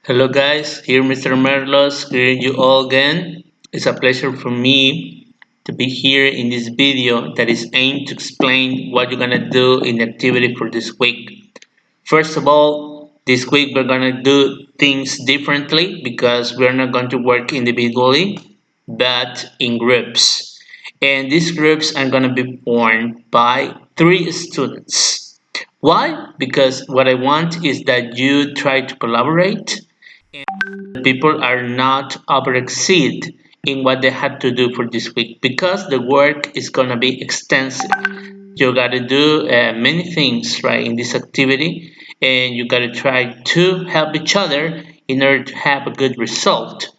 Hello guys, here Mr. Merlos, greeting you all again. It's a pleasure for me to be here in this video that is aimed to explain what you're gonna do in the activity for this week. First of all, this week we're gonna do things differently because we're not going to work individually, but in groups. And these groups are gonna be formed by three students. Why? Because what I want is that you try to collaborate. People are not over exceed in what they had to do for this week because the work is going to be extensive. You got to do many things right in this activity, and you got to try to help each other in order to have a good result.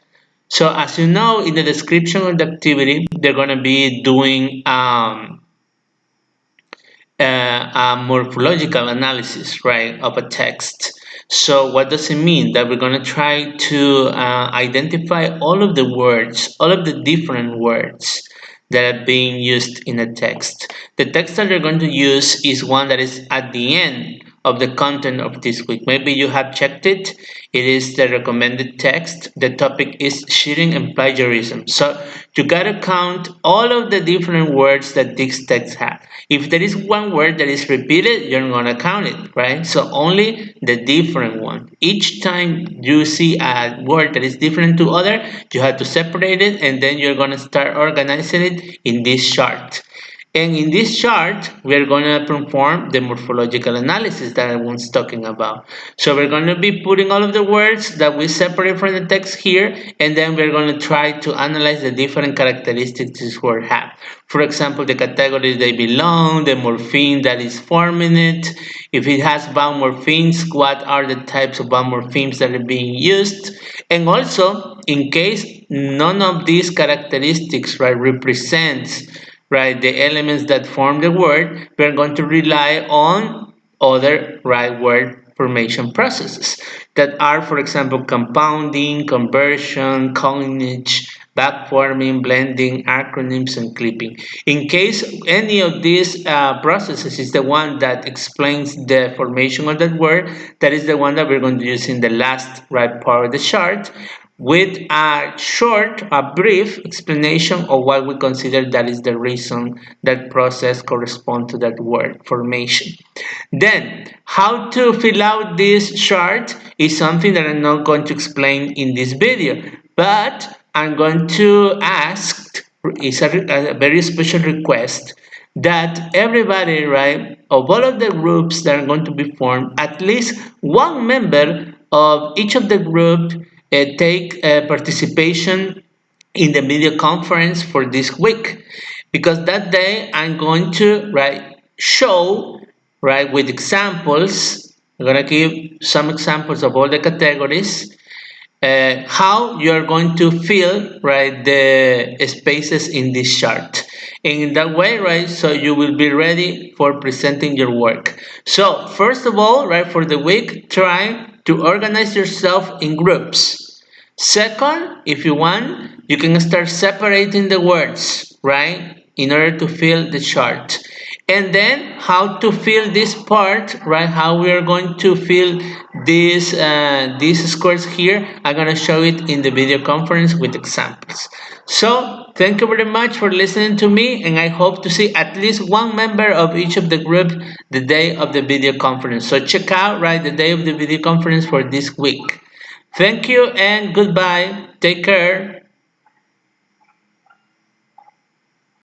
So as you know, in the description of the activity, they're going to be doing a morphological analysis, right, of a text. So what does it mean? That we're going to try to identify all of the words, all of the different words that are being used in a text. The text that you're going to use is one that is at the end of the content of this week. Maybe you have checked it. It is the recommended text. The topic is cheating and plagiarism. So you gotta count all of the different words that this text has. If there is one word that is repeated, you're gonna count it, right? So only the different one. Each time you see a word that is different to other, you have to separate it and then you're gonna start organizing it in this chart. And in this chart, we're going to perform the morphological analysis that I was talking about. So we're going to be putting all of the words that we separate from the text here, and then we're going to try to analyze the different characteristics this word have. For example, the categories they belong, the morpheme that is forming it, if it has vowel morphemes, what are the types of vowel morphemes that are being used, and also in case none of these characteristics right represents right the elements that form the word, we're going to rely on other right word formation processes that are, for example, compounding, conversion, coinage, backforming, blending, acronyms, and clipping. In case any of these processes is the one that explains the formation of that word, that is the one that we're going to use in the last right part of the chart with a short, a brief explanation of what we consider that is the reason that process corresponds to that word formation. Then, how to fill out this chart is something that I'm not going to explain in this video, but I'm going to ask, is a very special request that everybody, right, of all of the groups that are going to be formed, at least one member of each of the group take participation in the video conference for this week because that day I'm going to show with examples. I'm gonna give some examples of all the categories, how you're going to fill the spaces in this chart, and in that way, so you will be ready for presenting your work. So first of all, for the week, try to organize yourself in groups. Second, if you want, you can start separating the words, in order to fill the chart. And then how to fill this part, how we are going to fill these squares here. I'm going to show it in the video conference with examples. So thank you very much for listening to me, and I hope to see at least one member of each of the group the day of the video conference. So check out the day of the video conference for this week. Thank you and goodbye. Take care.